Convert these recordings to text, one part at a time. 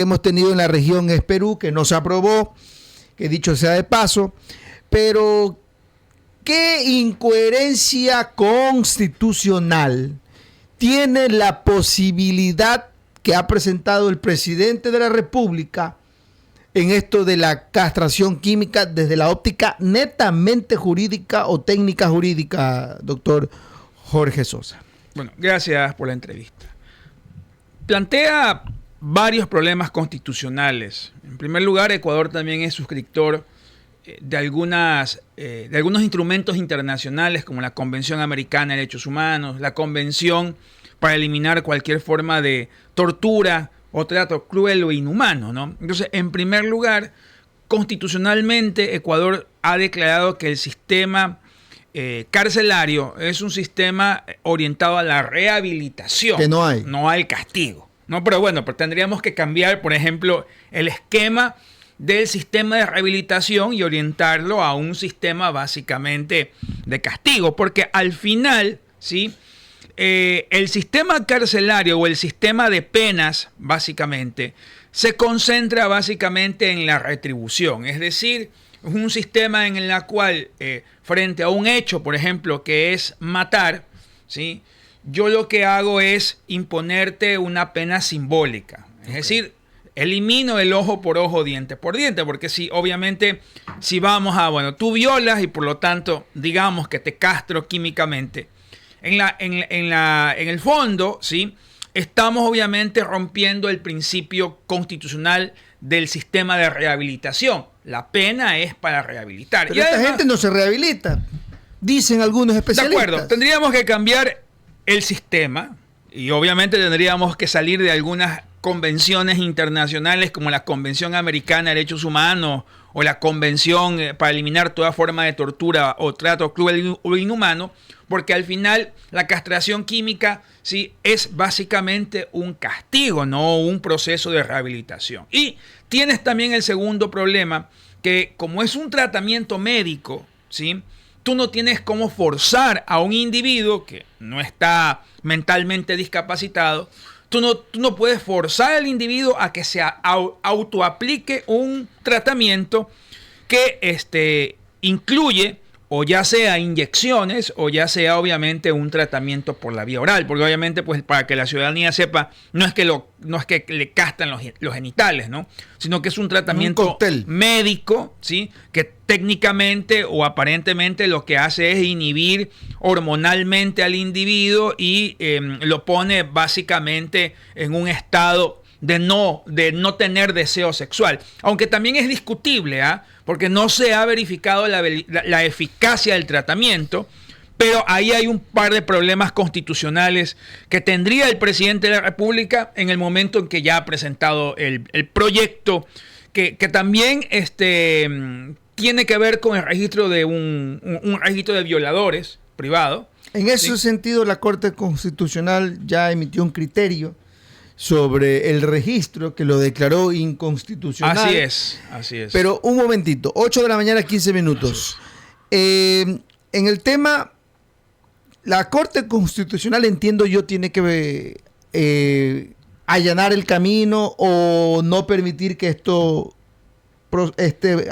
hemos tenido en la región es Perú, que no se aprobó, que dicho sea de paso, pero ¿qué incoherencia constitucional tiene la posibilidad que ha presentado el presidente de la República en esto de la castración química desde la óptica netamente jurídica o técnica jurídica, doctor Jorge Sosa? Bueno, gracias por la entrevista. Plantea varios problemas constitucionales. En primer lugar, Ecuador también es suscriptor de algunos instrumentos internacionales como la Convención Americana de Derechos Humanos, la Convención para eliminar cualquier forma de tortura o trato cruel o inhumano, ¿no? Entonces, en primer lugar, constitucionalmente, Ecuador ha declarado que el sistema carcelario es un sistema orientado a la rehabilitación, que no hay, no al castigo, ¿no? Pero bueno, pues tendríamos que cambiar, por ejemplo, el esquema del sistema de rehabilitación y orientarlo a un sistema básicamente de castigo, porque al final, ¿sí?, el sistema carcelario o el sistema de penas, básicamente, se concentra básicamente en la retribución. Es decir, es un sistema en el cual, frente a un hecho, por ejemplo, que es matar, ¿sí?, yo lo que hago es imponerte una pena simbólica. Es decir, elimino el ojo por ojo, diente por diente, porque obviamente, si vamos a, bueno, tú violas y por lo tanto, digamos que te castro químicamente, en el fondo, ¿sí?, estamos obviamente rompiendo el principio constitucional del sistema de rehabilitación. La pena es para rehabilitar. Pero esta gente no se rehabilita, dicen algunos especialistas. De acuerdo, tendríamos que cambiar el sistema y obviamente tendríamos que salir de algunas convenciones internacionales como la Convención Americana de Derechos Humanos o la Convención para eliminar toda forma de tortura o trato cruel o inhumano, porque al final la castración química, sí, es básicamente un castigo, no un proceso de rehabilitación. Y tienes también el segundo problema, que como es un tratamiento médico, ¿sí?, tú no tienes cómo forzar a un individuo que no está mentalmente discapacitado, tú no puedes forzar al individuo a que se autoaplique un tratamiento que incluye o ya sea inyecciones o ya sea obviamente un tratamiento por la vía oral, porque obviamente, pues, para que la ciudadanía sepa, no es que le castran los genitales, ¿no?, sino que es un tratamiento médico, ¿sí?, que técnicamente o aparentemente lo que hace es inhibir hormonalmente al individuo y lo pone básicamente en un estado de no tener deseo sexual. Aunque también es discutible, porque no se ha verificado la eficacia del tratamiento, pero ahí hay un par de problemas constitucionales que tendría el presidente de la República en el momento en que ya ha presentado el proyecto, que también tiene que ver con el registro de un registro de violadores privado. En ese sentido, la Corte Constitucional ya emitió un criterio sobre el registro que lo declaró inconstitucional. Así es. Pero un momentito, 8 de la mañana, 15 minutos. En el tema, la Corte Constitucional, entiendo yo, tiene que allanar el camino o no permitir que esto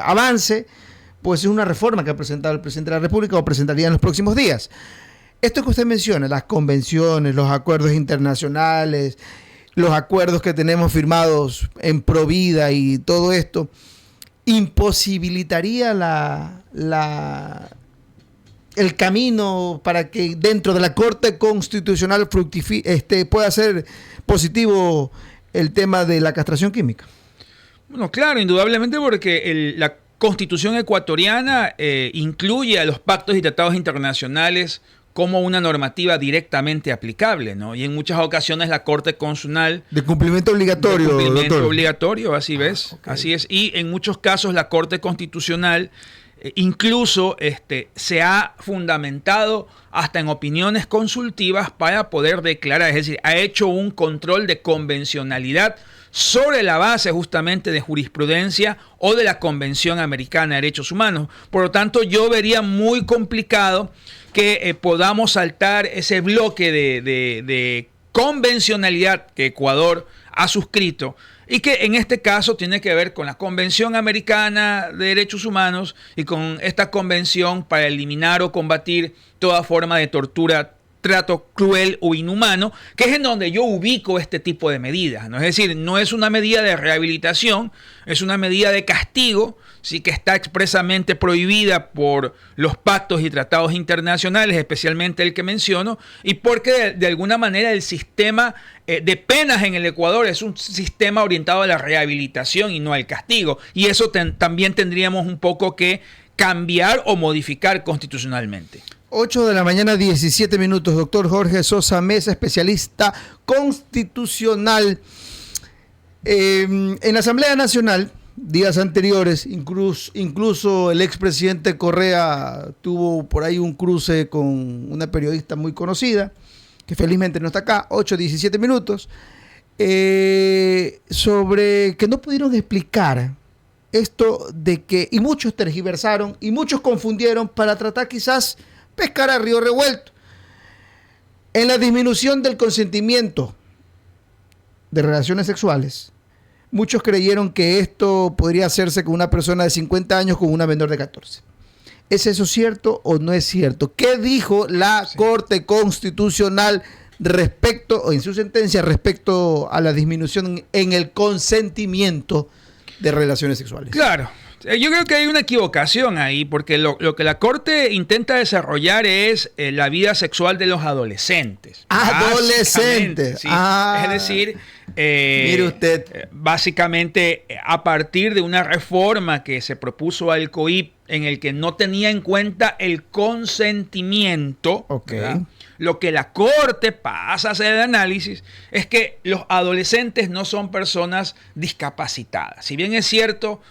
avance, pues es una reforma que ha presentado el presidente de la República o presentaría en los próximos días. Esto que usted menciona, las convenciones, los acuerdos internacionales, los acuerdos que tenemos firmados en Provida y todo esto, imposibilitaría el camino para que dentro de la Corte Constitucional pueda ser positivo el tema de la castración química. Bueno, claro, indudablemente, porque la Constitución ecuatoriana incluye a los pactos y tratados internacionales como una normativa directamente aplicable, ¿no? Y en muchas ocasiones la Corte Constitucional... De cumplimiento obligatorio, doctor. Obligatorio, así ves, okay. Así es. Y en muchos casos la Corte Constitucional incluso se ha fundamentado hasta en opiniones consultivas para poder declarar, es decir, ha hecho un control de convencionalidad sobre la base justamente de jurisprudencia o de la Convención Americana de Derechos Humanos. Por lo tanto, yo vería muy complicado que podamos saltar ese bloque de convencionalidad que Ecuador ha suscrito y que en este caso tiene que ver con la Convención Americana de Derechos Humanos y con esta convención para eliminar o combatir toda forma de tortura, trato cruel o inhumano, que es en donde yo ubico este tipo de medidas, ¿no? Es decir, no es una medida de rehabilitación, es una medida de castigo, sí, que está expresamente prohibida por los pactos y tratados internacionales, especialmente el que menciono, y porque de alguna manera el sistema de penas en el Ecuador es un sistema orientado a la rehabilitación y no al castigo, y eso también tendríamos un poco que cambiar o modificar constitucionalmente. 8 de la mañana, 17 minutos. Doctor Jorge Sosa Mesa, especialista constitucional. En la Asamblea Nacional, días anteriores, incluso el expresidente Correa tuvo por ahí un cruce con una periodista muy conocida, que felizmente no está acá, 8, 17 minutos, sobre que no pudieron explicar esto de que, y muchos tergiversaron, y muchos confundieron para tratar quizás pescar a río revuelto. En la disminución del consentimiento de relaciones sexuales, muchos creyeron que esto podría hacerse con una persona de 50 años con una menor de 14. ¿Es eso cierto o no es cierto? ¿Qué dijo la Corte Constitucional respecto, o en su sentencia, respecto a la disminución en el consentimiento de relaciones sexuales? Claro. Yo creo que hay una equivocación ahí, porque lo que la Corte intenta desarrollar es la vida sexual de los adolescentes. Adolescentes. Sí. Es decir, mire usted, básicamente a partir de una reforma que se propuso al COIP en el que no tenía en cuenta el consentimiento, ¿verdad? Lo que la Corte pasa a hacer el análisis es que los adolescentes no son personas discapacitadas. Si bien es cierto,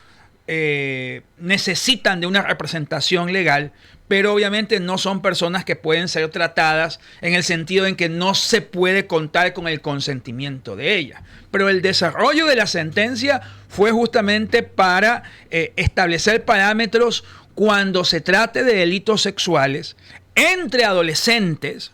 necesitan de una representación legal, pero obviamente no son personas que pueden ser tratadas en el sentido en que no se puede contar con el consentimiento de ellas. Pero el desarrollo de la sentencia fue justamente para establecer parámetros cuando se trate de delitos sexuales. Entre adolescentes,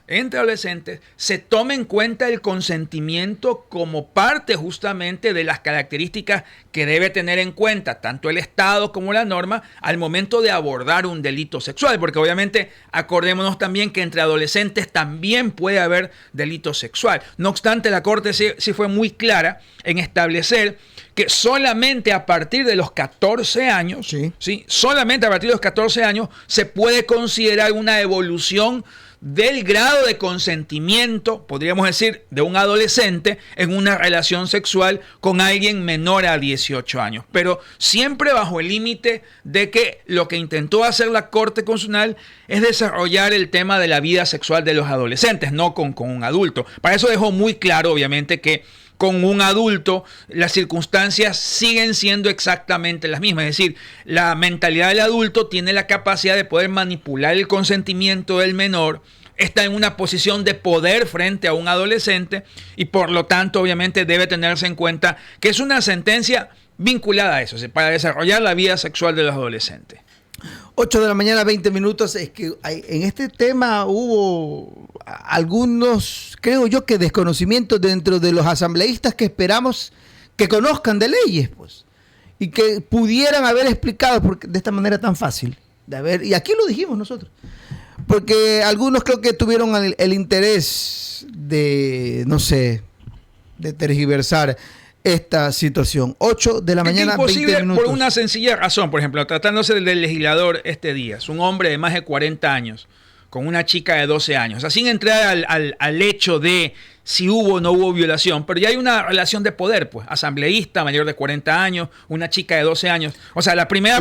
se toma en cuenta el consentimiento como parte justamente de las características que debe tener en cuenta tanto el Estado como la norma al momento de abordar un delito sexual, porque obviamente acordémonos también que entre adolescentes también puede haber delito sexual. No obstante, la Corte sí fue muy clara en establecer que solamente a partir de los 14 años, ¿sí? Solamente a partir de los 14 años se puede considerar una evolución del grado de consentimiento, podríamos decir, de un adolescente en una relación sexual con alguien menor a 18 años. Pero siempre bajo el límite de que lo que intentó hacer la Corte Constitucional es desarrollar el tema de la vida sexual de los adolescentes, no con un adulto. Para eso dejó muy claro, obviamente, que con un adulto las circunstancias siguen siendo exactamente las mismas. Es decir, la mentalidad del adulto tiene la capacidad de poder manipular el consentimiento del menor, está en una posición de poder frente a un adolescente y por lo tanto obviamente debe tenerse en cuenta que es una sentencia vinculada a eso, para desarrollar la vida sexual de los adolescentes. 8 de la mañana, 20 minutos. Es que en este tema hubo algunos, creo yo, que desconocimientos dentro de los asambleístas que esperamos que conozcan de leyes, pues, y que pudieran haber explicado de esta manera tan fácil. Y aquí lo dijimos nosotros. Porque algunos creo que tuvieron el interés de, no sé, de tergiversar esta situación. 8 de la mañana, 20 minutos. Por una sencilla razón, por ejemplo, tratándose del legislador Díaz, un hombre de más de 40 años, con una chica de 12 años, sin entrar al hecho de si hubo o no hubo violación, pero ya hay una relación de poder, pues, asambleísta, mayor de 40 años, una chica de 12 años. O sea, la primera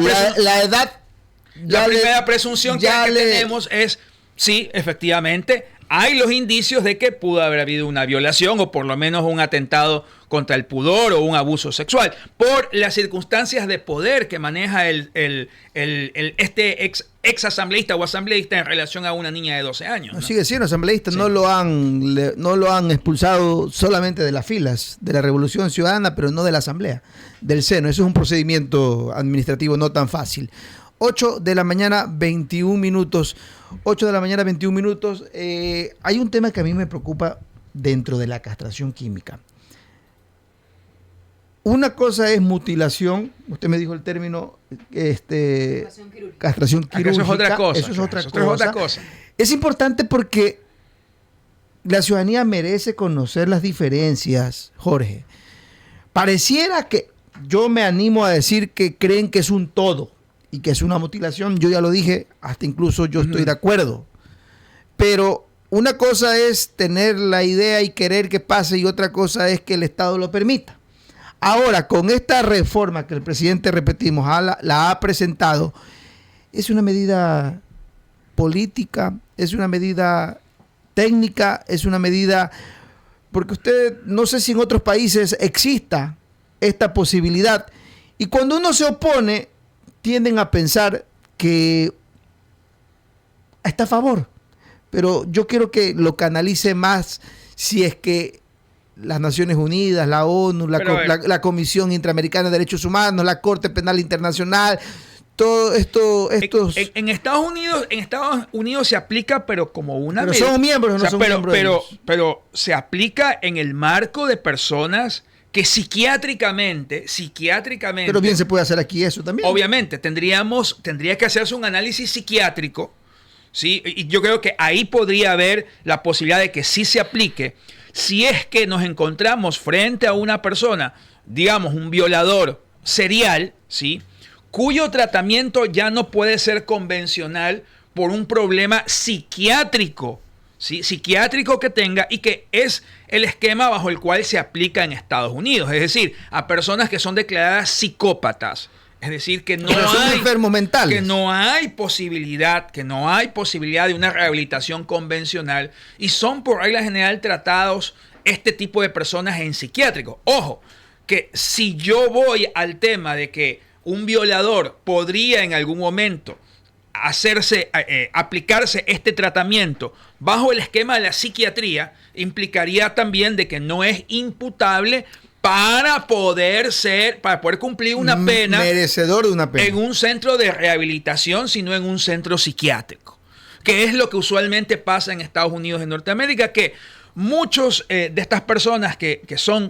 presunción que tenemos es, sí, efectivamente, hay los indicios de que pudo haber habido una violación o por lo menos un atentado contra el pudor o un abuso sexual por las circunstancias de poder que maneja este ex asambleísta o asambleísta en relación a una niña de 12 años. ¿No? Sigue siendo asambleísta, sí. No lo han expulsado solamente de las filas de la Revolución Ciudadana, pero no de la Asamblea, del Seno. Eso es un procedimiento administrativo no tan fácil. 8 de la mañana, 21 minutos. 8 de la mañana, 21 minutos. Hay un tema que a mí me preocupa dentro de la castración química. Una cosa es mutilación, usted me dijo el término, castración quirúrgica. Eso es otra cosa. Eso es otra cosa. Es importante porque la ciudadanía merece conocer las diferencias, Jorge. Pareciera que yo me animo a decir que creen que es un todo y que es una mutilación. Yo ya lo dije, hasta incluso yo estoy de acuerdo. Pero una cosa es tener la idea y querer que pase y otra cosa es que el Estado lo permita. Ahora, con esta reforma que el presidente, repetimos, la ha presentado, es una medida política, es una medida técnica, es una medida, porque usted, no sé si en otros países exista esta posibilidad, y cuando uno se opone, tienden a pensar que está a favor, pero yo quiero que lo canalice más si es que las Naciones Unidas, la ONU, la Comisión Interamericana de Derechos Humanos, la Corte Penal Internacional, todo esto, en Estados Unidos se aplica, pero como una medida. Son miembros, no son miembros. Pero se aplica en el marco de personas que psiquiátricamente. Pero bien se puede hacer aquí eso también. Obviamente, tendría que hacerse un análisis psiquiátrico, ¿sí? Y yo creo que ahí podría haber la posibilidad de que sí se aplique. Si es que nos encontramos frente a una persona, digamos, un violador serial, ¿sí?, cuyo tratamiento ya no puede ser convencional por un problema psiquiátrico, ¿sí?, psiquiátrico que tenga, y que es el esquema bajo el cual se aplica en Estados Unidos, es decir, a personas que son declaradas psicópatas. Es decir, que no hay enfermos mentales. Que no hay posibilidad de una rehabilitación convencional, y son por regla general tratados este tipo de personas en psiquiátricos. Ojo, que si yo voy al tema de que un violador podría en algún momento aplicarse este tratamiento bajo el esquema de la psiquiatría, implicaría también de que no es imputable para poder cumplir una pena, merecedor de una pena, en un centro de rehabilitación, sino en un centro psiquiátrico, que es lo que usualmente pasa en Estados Unidos y en Norteamérica, que muchos de estas personas que son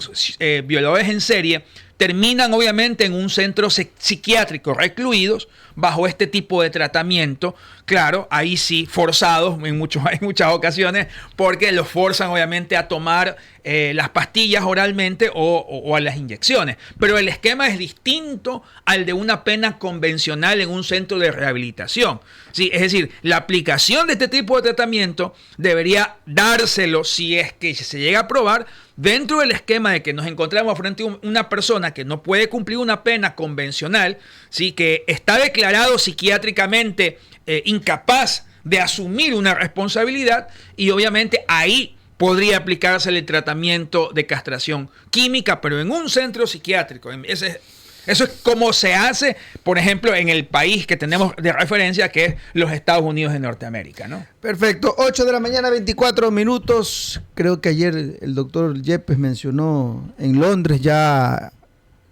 violadores en serie terminan obviamente en un centro psiquiátrico, recluidos bajo este tipo de tratamiento. Claro, ahí sí, forzados en muchas ocasiones, porque los forzan obviamente a tomar las pastillas oralmente o a las inyecciones. Pero el esquema es distinto al de una pena convencional en un centro de rehabilitación. Sí, es decir, la aplicación de este tipo de tratamiento debería dárselo, si es que se llega a aprobar, dentro del esquema de que nos encontramos frente a una persona que no puede cumplir una pena convencional, ¿sí?, que está declarado psiquiátricamente incapaz de asumir una responsabilidad, y obviamente ahí podría aplicarse el tratamiento de castración química, pero en un centro psiquiátrico. Eso es como se hace, por ejemplo, en el país que tenemos de referencia, que es los Estados Unidos de Norteamérica, ¿no? Perfecto. 8 de la mañana, 24 minutos. Creo que ayer el doctor Yepes mencionó, en Londres ya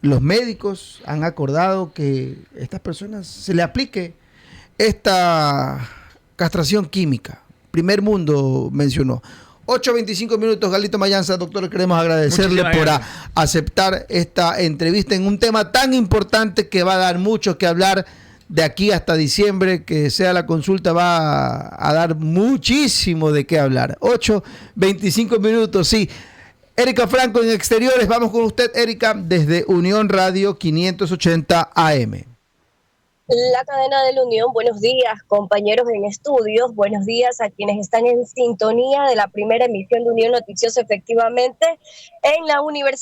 los médicos han acordado que a estas personas se le aplique esta castración química. Primer mundo mencionó. 8:25 minutos, Galito Mayanza, doctor, queremos agradecerle por aceptar esta entrevista en un tema tan importante que va a dar mucho que hablar de aquí hasta diciembre, que sea la consulta, va a dar muchísimo de qué hablar. 8:25 minutos, sí. Erika Franco en Exteriores, vamos con usted, Erika, desde Unión Radio 580 AM. La cadena de la Unión, buenos días, compañeros en estudios, buenos días a quienes están en sintonía de la primera emisión de Unión Noticiosa, efectivamente, en la Universidad